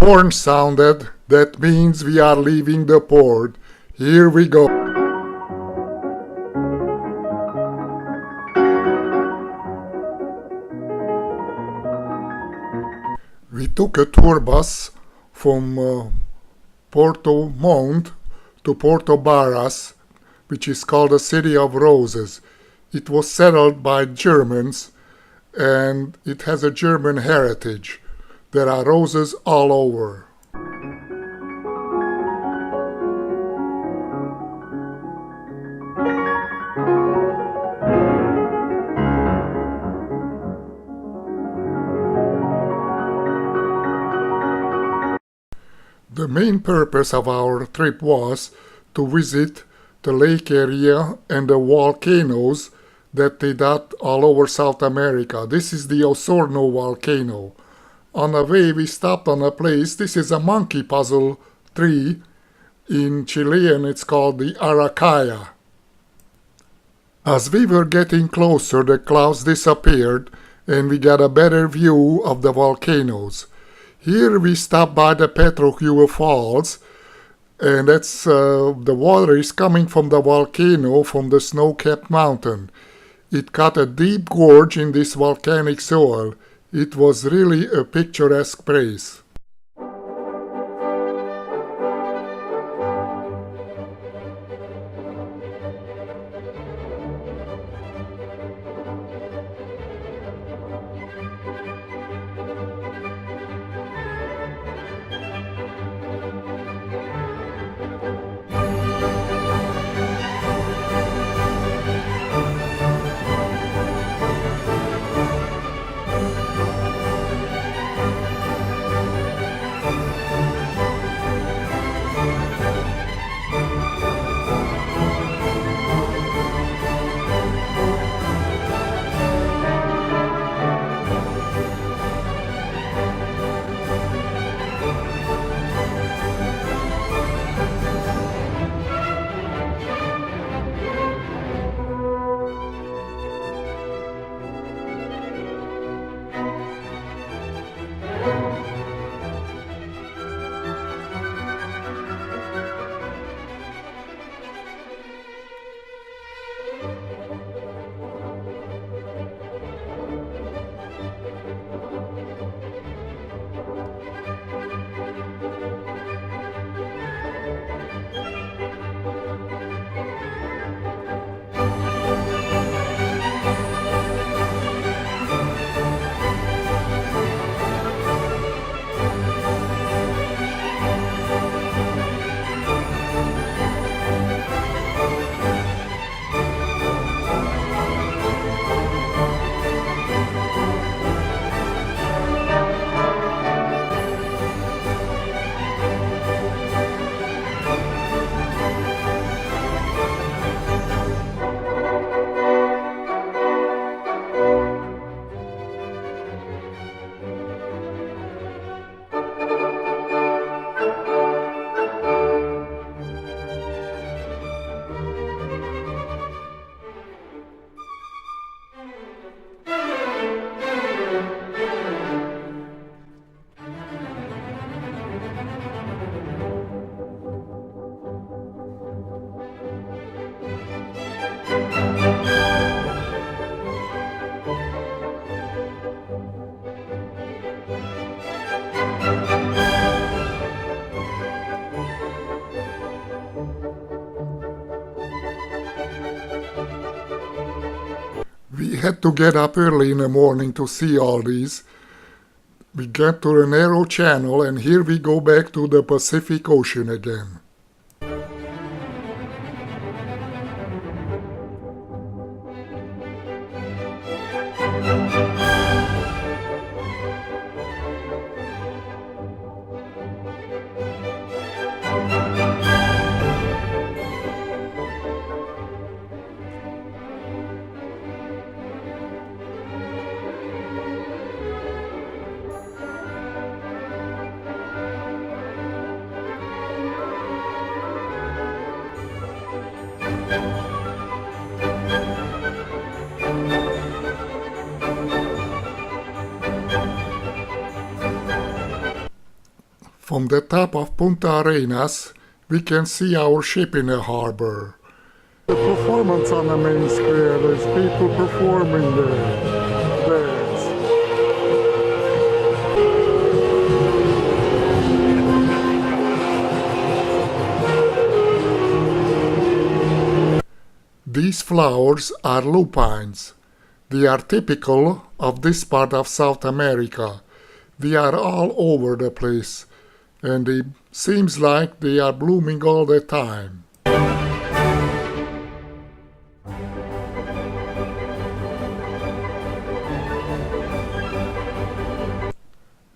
horn sounded. That means we are leaving the port. Here we go. We took a tour bus from Porto Montt to Porto Barras, which is called the City of Roses. It was settled by Germans and it has a German heritage. There are roses all over. The main purpose of our trip was to visit the lake area and the volcanoes that they dot all over South America. This is the Osorno volcano. On the way we stopped on a place. This is a monkey puzzle tree. In Chilean it's called the Araucaria. As we were getting closer, the clouds disappeared and we got a better view of the volcanoes. Here we stopped by the Petrohue Falls, and that's the water is coming from the volcano from the snow-capped mountain. It cut a deep gorge in this volcanic soil. It was really a picturesque place. We had to get up early in the morning to see all these. We get to a narrow channel and here we go back to the Pacific Ocean again. From the top of Punta Arenas, we can see our ship in the harbor. The performance on the main square, there's people performing there. These flowers are lupines. They are typical of this part of South America. They are all over the place, and it seems like they are blooming all the time.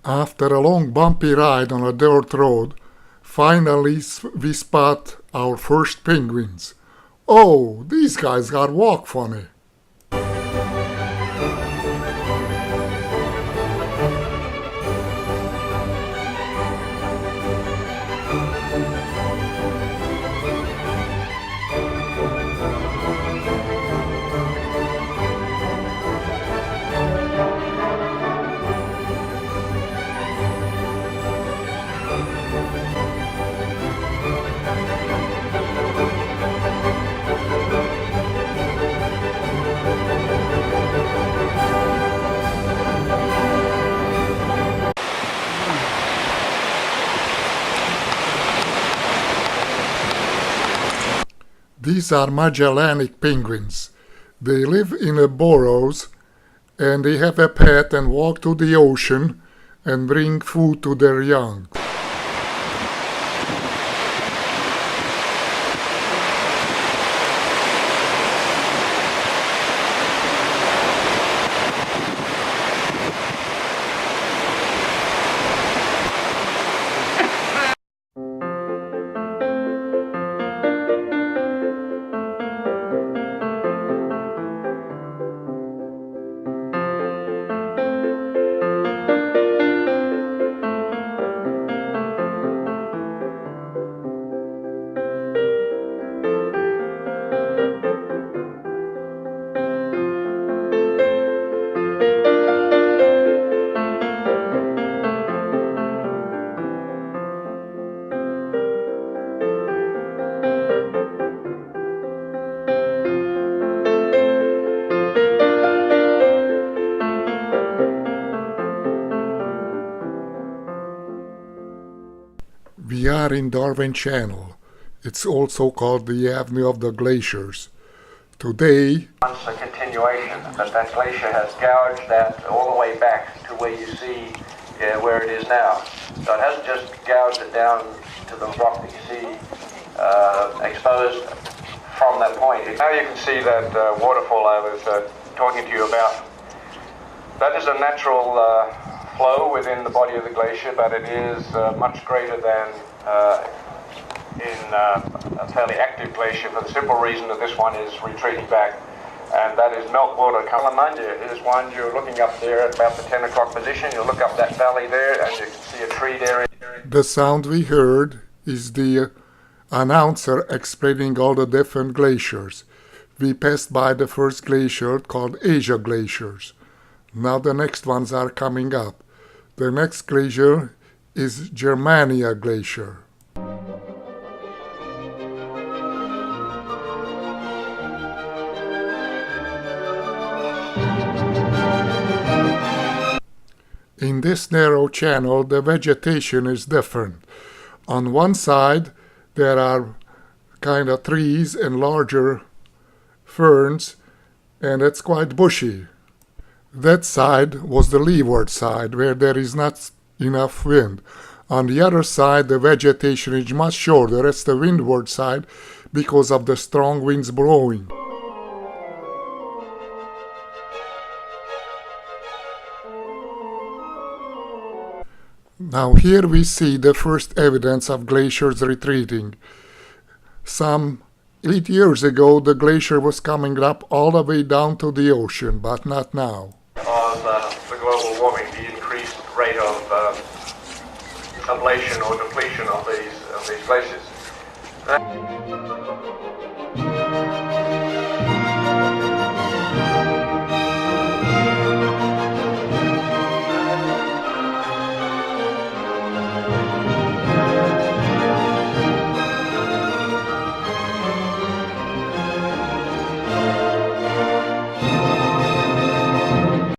After a long bumpy ride on a dirt road, finally we spot our first penguins. Oh, these guys got walk funny. These are Magellanic penguins. They live in the burrows and they have a pet and walk to the ocean and bring food to their young. We are in Darwin Channel. It's also called the Avenue of the Glaciers. Today, once a continuation, that glacier has gouged that all the way back to where you see where it is now. So it hasn't just gouged it down to the rock that you see exposed from that point. Now you can see that waterfall I was talking to you about. That is a natural flow within the body of the glacier, but it is much greater than in a fairly active glacier for the simple reason that this one is retreating back, and that is meltwater. Kalamandia is one. You're looking up there at about the 10 o'clock position. You look up that valley there and you can see a treed area. The sound we heard is the announcer explaining all the different glaciers. We passed by the first glacier called Asia Glaciers. Now the next ones are coming up. The next glacier is Germania Glacier. In this narrow channel, the vegetation is different. On one side, there are kind of trees and larger ferns, and it's quite bushy. That side was the leeward side, where there is not enough wind. On the other side, the vegetation is much shorter. It's the windward side because of the strong winds blowing. Now here we see the first evidence of glaciers retreating. Some 8 years ago, the glacier was coming up all the way down to the ocean, but not now. Of the global warming, the increased rate of ablation or depletion of these glaciers.